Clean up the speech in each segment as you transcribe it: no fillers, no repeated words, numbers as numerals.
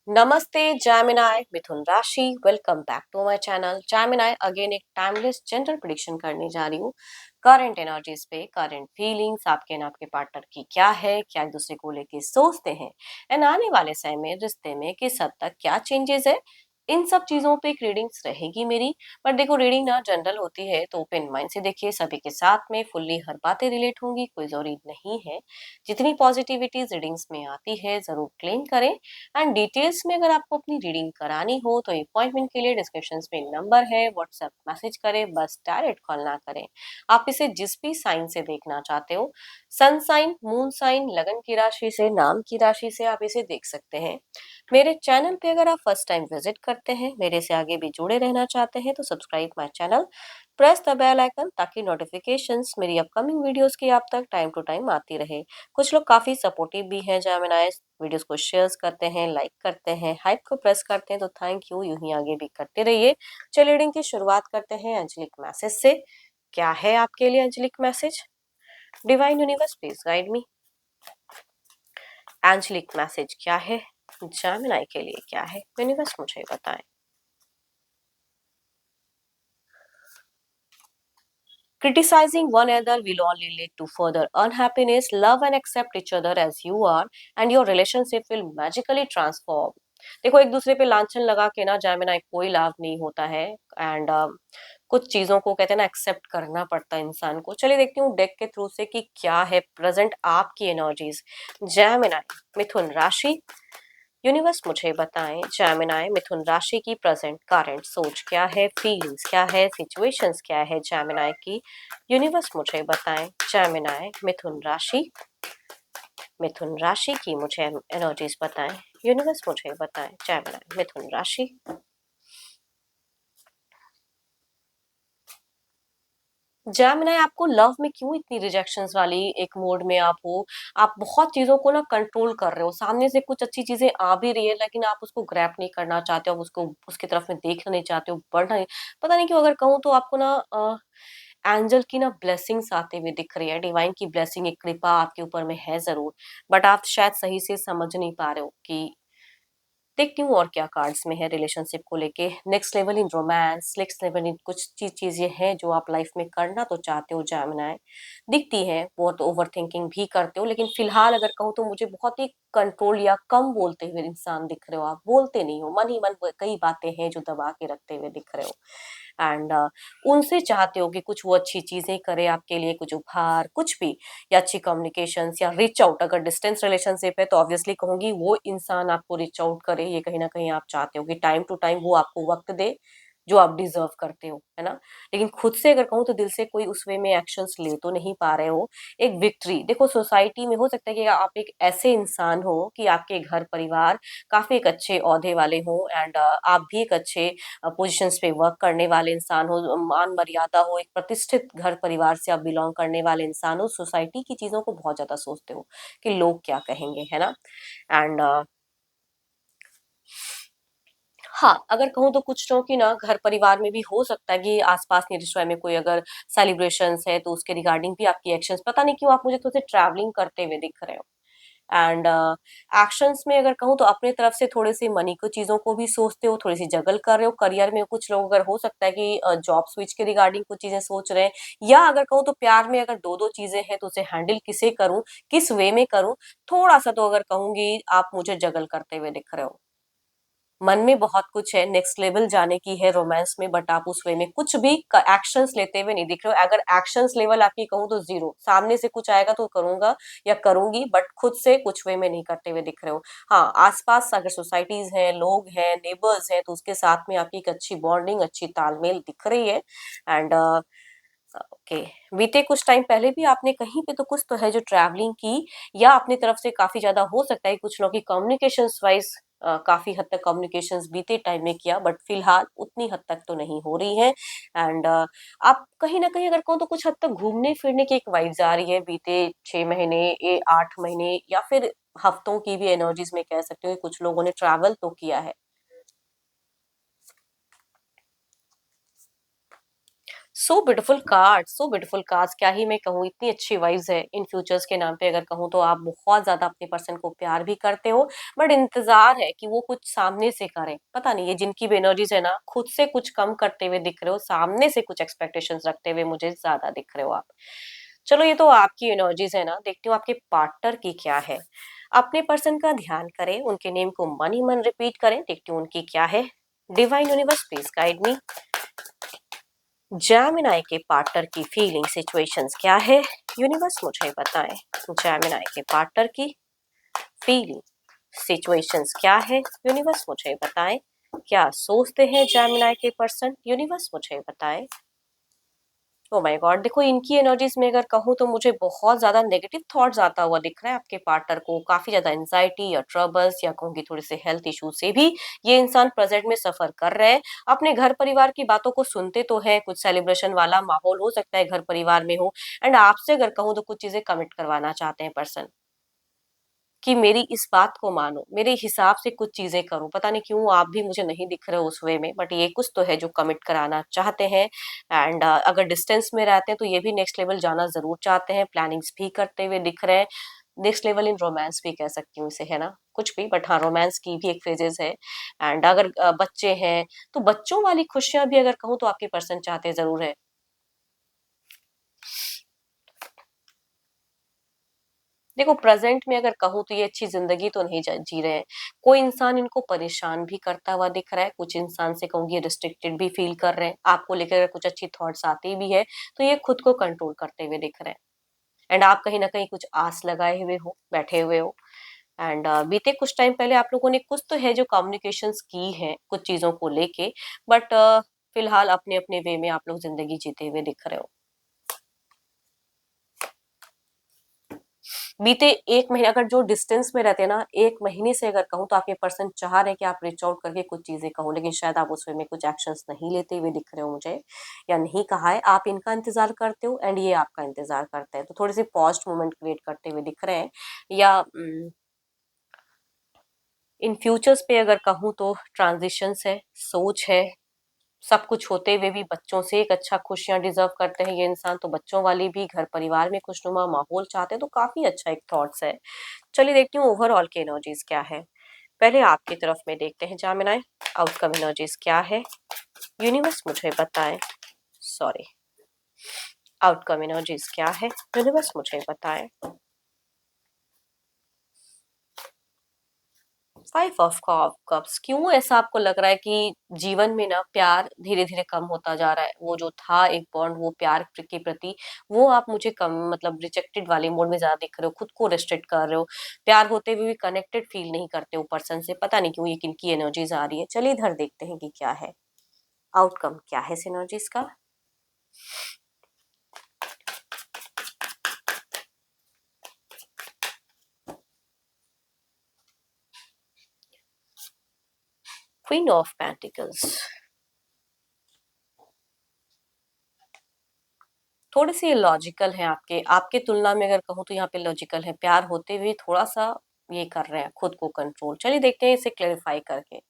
नमस्ते जैमिनाई मिथुन राशि। Welcome back to my channel Gemini. Again एक टाइमलेस जनरल प्रेडिक्शन करने जा रही हूँ करंट एनर्जीज पे। करंट फीलिंग्स आपके एंड आपके पार्टनर की क्या है, क्या एक दूसरे को लेके सोचते हैं, एंड आने वाले समय में रिश्ते में किस हद तक क्या चेंजेस है, इन सब चीजों पे एक रीडिंग्स रहेगी मेरी। पर देखो, रीडिंग ना जनरल होती है तो ओपन माइंड से देखिए, सभी के साथ में फुल्ली हर बातें रिलेट होंगी, कोई जरूरी नहीं है। जितनी पॉजिटिविटी रीडिंग्स में आती है जरूर क्लेम करें। एंड डिटेल्स में अगर आपको अपनी रीडिंग करानी हो तो अपॉइंटमेंट के लिए डिस्क्रिप्शन में नंबर है, व्हाट्सएप मैसेज करें, बस डायरेक्ट कॉल ना करें। आप इसे जिस भी साइन से देखना चाहते हो, सन साइन, मून साइन, लगन की राशि से, नाम की राशि से आप इसे देख सकते हैं। मेरे चैनल पे अगर आप फर्स्ट टाइम विजिट करते हैं, मेरे से आगे भी जुड़े रहना चाहते हैं, तो subscribe my channel, press the bell icon, ताकि नोटिफिकेशंस मेरी अपकमिंग वीडियोस की आप तक टाइम टू टाइम आती रहे। कुछ लोग काफी सपोर्टिव भी हैं जेमिनाई, वीडियोस को शेयर करते हैं, लाइक करते हैं, हाइप को प्रेस करते हैं, तो थैंक यू, यूं ही आगे भी करते रहिए। चलिए रीडिंग की शुरुआत करते हैं अंजलिक मैसेज से। क्या है आपके लिए angelic message? Divine universe please guide me. Angelic message क्या है जेमिनाई के लिए? क्या है यूनिवर्स, मुझे बताएं। Criticizing one another will only lead to further unhappiness. Love and accept each other as you are, and your relationship will magically transform. देखो, एक दूसरे पे लांछन लगा के ना जामिना कोई लाभ नहीं होता है। एंड कुछ चीजों को कहते हैं ना, एक्सेप्ट करना पड़ता है इंसान को। चलिए देखती हूँ डेक के थ्रू से कि क्या है प्रेजेंट आपकी एनर्जीज जेमिनी मिथुन राशि। यूनिवर्स मुझे बताएं, जेमिनी मिथुन राशि की प्रेजेंट करंट सोच क्या है, फीलिंग्स क्या है, सिचुएशंस क्या है जेमिनी की। यूनिवर्स मुझे बताएं, जेमिनी मिथुन राशि की मुझे एनर्जीज बताएं। यूनिवर्स मुझे बताएं, जेमिनी मिथुन राशि। जेमिनी, आपको लव में क्यों इतनी रिजेक्शंस वाली एक मोड में आप हो? आप बहुत चीजों को ना कंट्रोल कर रहे हो, सामने से कुछ अच्छी चीजें आ भी रही है लेकिन आप उसको ग्रैब नहीं करना चाहते हो, उसको उसकी तरफ में देखना नहीं चाहते हो, बढ़ना नहीं। पता नहीं क्यों, अगर कहूँ तो आपको ना एंजल की ना ब्लेसिंग्स आते हुए दिख रही है। डिवाइन की ब्लेसिंग, एक कृपा आपके ऊपर में है जरूर, बट आप शायद सही से समझ नहीं पा रहे हो कि देखती हूँ और क्या कार्ड्स में है रिलेशनशिप को लेके। Next level in romance, next level in कुछ चीजें हैं जो आप लाइफ में करना तो चाहते हो जेमिनी, दिखती है। बहुत ओवर थिंकिंग भी करते हो, लेकिन फिलहाल अगर कहूँ तो मुझे बहुत ही कंट्रोल या कम बोलते हुए इंसान दिख रहे हो। आप बोलते नहीं हो, मन ही मन कई बातें हैं जो दबा के रखते हुए दिख रहे हो। एंड उनसे चाहते हो कि कुछ वो अच्छी चीजें करे आपके लिए, कुछ उपहार, कुछ भी, या अच्छी कम्युनिकेशन या रीच आउट। अगर डिस्टेंस रिलेशनशिप है तो ऑब्वियसली कहूंगी वो इंसान आपको रीच आउट करे, ये कहीं ना कहीं आप चाहते हो कि टाइम टू टाइम वो आपको वक्त दे जो आप डिजर्व करते हो, है ना। लेकिन खुद से अगर कहूँ तो दिल से कोई उस वे में एक्शंस ले तो नहीं पा रहे हो। एक विक्ट्री देखो, सोसाइटी में हो सकता है कि आप एक ऐसे इंसान हो कि आपके घर परिवार काफी एक अच्छे ओहदे वाले हो, एंड आप भी एक अच्छे पोजीशंस पे वर्क करने वाले इंसान हो, मान मर्यादा हो, एक प्रतिष्ठित घर परिवार से आप बिलोंग करने वाले इंसान हो, सोसाइटी की चीजों को बहुत ज्यादा सोचते हो कि लोग क्या कहेंगे, है ना। एंड हाँ, अगर कहूँ तो कुछ लोगों की ना घर परिवार में भी हो सकता है कि आसपास के रिश्ते में कोई अगर सेलिब्रेशंस है तो उसके रिगार्डिंग भी आपकी एक्शंस, पता नहीं क्यों आप मुझे थोड़े ट्रैवलिंग करते हुए दिख रहे हो। एंड एक्शंस में अगर कहूँ तो अपने तरफ से थोड़े से मनी को चीजों को भी सोचते हो, थोड़ी सी जगल कर रहे हो। करियर में कुछ लोग अगर हो सकता है कि जॉब स्विच के रिगार्डिंग कुछ चीजें सोच रहे हैं, या अगर कहूँ तो प्यार में अगर दो दो चीजें हैं तो उसे हैंडल किसे करूं, किस वे में करूं, थोड़ा सा तो अगर कहूंगी आप मुझे जगल करते हुए दिख रहे हो। मन में बहुत कुछ है, नेक्स्ट लेवल जाने की है रोमांस में, बट आप उस वे में कुछ भी एक्शंस लेते हुए नहीं दिख रहे हो। अगर एक्शंस लेवल आपकी कहूँ तो जीरो, सामने से कुछ आएगा तो करूंगा या करूंगी, बट खुद से कुछ वे में नहीं करते हुए दिख रहे हो। हाँ, आसपास अगर सोसाइटीज हैं, लोग हैं, नेबर्स हैं, तो उसके साथ में आपकी एक अच्छी बॉन्डिंग, अच्छी तालमेल दिख रही है। एंड ओके, बीते कुछ टाइम पहले भी आपने कहीं पे तो कुछ तो है जो ट्रैवलिंग की, या अपनी तरफ से काफी ज्यादा हो सकता है कुछ लोगों की कम्युनिकेशंस वाइज काफी हद तक कम्युनिकेशंस बीते टाइम में किया, बट फिलहाल उतनी हद तक तो नहीं हो रही है। एंड आप कहीं ना कहीं अगर कहूँ तो कुछ हद तक घूमने फिरने की एक वाइब्स आ रही है बीते 6 महीने, 8 महीने, या फिर हफ्तों की भी एनर्जीज में कह सकते हो कि कुछ लोगों ने ट्रैवल तो किया है। सो ब्यूटीफुल कार्ड्स, क्या ही मैं कहूँ, इतनी अच्छी वाइब्स है इन फ्यूचर्स के नाम पे। अगर कहूँ तो आप बहुत ज्यादा अपने पर्सन को प्यार भी करते हो, बट इंतजार है कि वो कुछ सामने से करें। पता नहीं, ये जिनकी भी एनर्जीज है ना, खुद से कुछ कम करते हुए दिख रहे हो, सामने से कुछ एक्सपेक्टेशंस रखते हुए मुझे ज्यादा दिख रहे हो आप। चलो ये तो आपकी एनर्जीज है ना, देखती हूँ आपके पार्टनर की क्या है। अपने पर्सन का ध्यान करें, उनके नेम को मन ही मन रिपीट करें, देखती हूँ उनकी क्या है। Divine universe please guide me. Gemini के पार्टनर की फीलिंग सिचुएशंस क्या है, यूनिवर्स मुझे बताएं। जेमिनी के पार्टनर की फीलिंग सिचुएशंस क्या है, यूनिवर्स मुझे बताएं। क्या सोचते हैं जेमिनी के पर्सन, यूनिवर्स मुझे बताएं। ओ माय गॉड, देखो इनकी एनर्जीज में अगर कहूँ तो मुझे बहुत ज्यादा नेगेटिव थॉट्स आता हुआ दिख रहा है आपके पार्टनर को। काफी ज्यादा एंजाइटी या ट्रबल्स या कहूंगी थोड़े से हेल्थ इशू से भी ये इंसान प्रेजेंट में सफर कर रहे हैं। अपने घर परिवार की बातों को सुनते तो है, कुछ सेलिब्रेशन वाला माहौल हो सकता है घर परिवार में हो, एंड आपसे अगर कहूँ तो कुछ चीजें कमिट करवाना चाहते हैं पर्सन कि मेरी इस बात को मानो, मेरे हिसाब से कुछ चीजें करो। पता नहीं क्यों आप भी मुझे नहीं दिख रहे हो उस वे में, बट ये कुछ तो है जो कमिट कराना चाहते हैं। एंड अगर डिस्टेंस में रहते हैं तो ये भी नेक्स्ट लेवल जाना जरूर चाहते हैं, प्लानिंग्स भी करते हुए दिख रहे हैं। नेक्स्ट लेवल इन रोमांस भी कह सकती हूँ इसे, है ना, कुछ भी, बट हाँ रोमांस की भी एक फेजेस है। एंड अगर बच्चे हैं तो बच्चों वाली खुशियां भी अगर कहूँ तो आपके पर्सन चाहते जरूर है। देखो प्रेजेंट में अगर कहूँ तो ये अच्छी जिंदगी तो नहीं जी रहे हैं। कोई इंसान इनको परेशान भी करता हुआ दिख रहा है, कुछ इंसान से कहूंगी रिस्ट्रिक्टेड भी फील कर रहे हैं। आपको लेकर अगर कुछ अच्छी थॉट्स आती भी है तो ये खुद को कंट्रोल करते हुए दिख रहे हैं। एंड आप कहीं ना कहीं कुछ आस लगाए हुए हो, बैठे हुए हो। एंड बीते कुछ टाइम पहले आप लोगों ने कुछ तो है जो कम्युनिकेशंस की है कुछ चीजों को लेके, बट फिलहाल अपने अपने वे में आप लोग जिंदगी जीते हुए दिख रहे हो। बीते 1 महीने अगर जो डिस्टेंस में रहते हैं ना, 1 महीने से अगर कहूँ तो आपके पर्सन चाह रहे हैं कि आप रीच आउट करके कुछ चीजें कहो, लेकिन शायद आप उस वे में कुछ एक्शंस नहीं लेते हुए दिख रहे हो मुझे, या नहीं कहा है। आप इनका इंतजार करते हो एंड ये आपका इंतजार करते हैं, तो थोड़ी सी पॉज्ड मोमेंट क्रिएट करते हुए दिख रहे हैं। या इन फ्यूचर्स पे अगर कहूँ तो ट्रांजिशंस है, सोच है। सब कुछ होते हुए भी बच्चों से एक अच्छा खुशियां डिजर्व करते हैं ये इंसान, तो बच्चों वाली भी घर परिवार में खुशनुमा माहौल चाहते हैं, तो काफी अच्छा एक थॉट्स है। चलिए देखती हूँ ओवरऑल के एनर्जीज क्या है। पहले आपकी तरफ में देखते हैं जामिनाई, आउटकम एनर्जीज क्या है, यूनिवर्स मुझे बताएं। सॉरी, आउटकम एनर्जीज क्या है, यूनिवर्स मुझे बताएं। 5 ऑफ कप्स, क्यों ऐसा आपको लग रहा है कि जीवन में ना प्यार धीरे धीरे कम होता जा रहा है? वो जो था एक बॉन्ड, वो प्यार के प्रति, वो आप मुझे कम मतलब रिजेक्टेड वाले मोड में ज्यादा दिख रहे हो, खुद को रिस्ट्रिक्ट कर रहे हो। प्यार होते हुए भी कनेक्टेड फील नहीं करते हो पर्सन से, पता नहीं क्यों, ये किनकी एनर्जीज आ रही है। चलिए इधर देखते हैं कि क्या है आउटकम, क्या है इस एनर्जीज का। क्वीन ऑफ पेंटिकल्स, थोड़े से लॉजिकल हैं आपके आपके तुलना में अगर कहूँ तो यहाँ पे लॉजिकल है, प्यार होते हुए थोड़ा सा ये कर रहे हैं खुद को कंट्रोल। चलिए देखते हैं इसे क्लेरिफाई करके।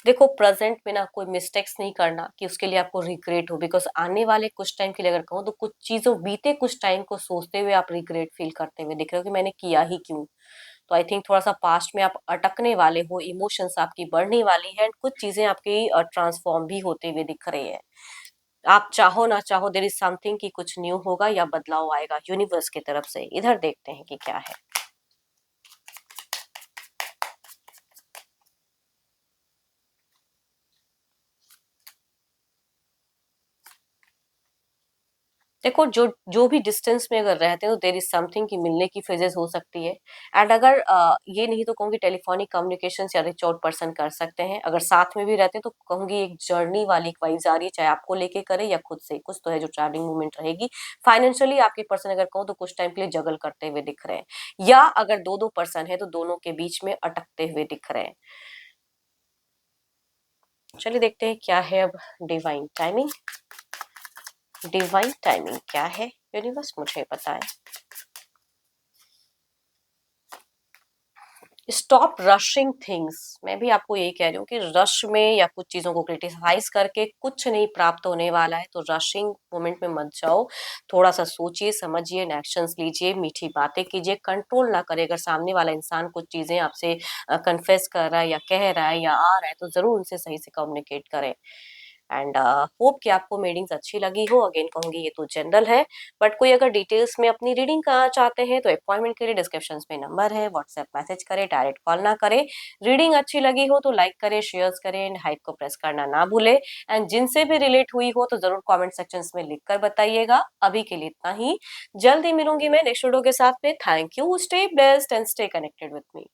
देखो प्रेजेंट में ना कोई मिस्टेक्स नहीं करना कि उसके लिए आपको रिग्रेट हो, बिकॉज आने वाले कुछ टाइम के लिए अगर कहूँ तो कुछ चीजों बीते कुछ टाइम को सोचते हुए आप रिग्रेट फील करते हुए दिख रहे हो कि मैंने किया ही क्यों। तो आई थिंक थोड़ा सा पास्ट में आप अटकने वाले हो, इमोशंस आपकी बढ़ने वाली है, एंड कुछ चीजें आपकी ट्रांसफॉर्म भी होते हुए दिख रही है। आप चाहो ना चाहो देर इज समथिंग कि कुछ न्यू होगा या बदलाव आएगा यूनिवर्स की तरफ से। इधर देखते हैं कि क्या है। देखो जो जो भी डिस्टेंस में अगर रहते हैं तो देर इज समथिंग की मिलने की फेजेस हो सकती है। एंड अगर ये नहीं तो कहूंगी टेलीफोनिक कम्युनिकेशन या रिच आउट पर्सन कर सकते हैं। अगर साथ में भी रहते हैं तो कहूंगी एक जर्नी वाली एक वाइब्स आ रही है, चाहे आपको लेके करे या खुद से, कुछ तो है जो ट्रैवलिंग मूवमेंट रहेगी। फाइनेंशियली आपके पर्सन अगर कहूँ तो कुछ टाइम के लिए जगल करते हुए दिख रहे हैं, या अगर दो दो पर्सन है तो दोनों के बीच में अटकते हुए दिख रहे हैं। चलिए देखते हैं क्या है अब डिवाइन टाइमिंग। डिवाइन टाइमिंग क्या है, यूनिवर्स मुझे बताए। Stop rushing things. मैं भी आपको यही कह रही हूँ कि रश में या कुछ चीज़ों को क्रिटिसाइज़ करके कुछ नहीं प्राप्त होने वाला है, तो रशिंग मोमेंट में मत जाओ। थोड़ा-सा सोचिए, समझिए एंड एक्शंस लीजिए, मीठी बातें कीजिए, कंट्रोल ना करें। अगर सामने वाला इंसान कुछ चीज़ें आपसे कन्फेस कर रहा है या कह रहा है या आ रहा है, तो ज़रूर उनसे सही से कम्युनिकेट करें। एंड होप कि आपको रीडिंग्स अच्छी लगी हो। अगेन कहूँगी ये तो जनरल है, बट कोई अगर डिटेल्स में अपनी रीडिंग का चाहते हैं तो अपॉइंटमेंट के लिए डिस्क्रिप्शन में नंबर है, व्हाट्सएप मैसेज करें, डायरेक्ट कॉल ना करें। रीडिंग अच्छी लगी हो तो लाइक करें, शेयर्स करें एंड हाइप को प्रेस करना ना भूलें। एंड जिनसे भी रिलेट हुई हो तो जरूर कमेंट सेक्शंस में लिख कर बताइएगा। अभी के लिए इतना ही। जल्द ही मिलूंगी मैं नेक्स्ट वीडियो के साथ में। Thank you, stay blessed and stay connected with me.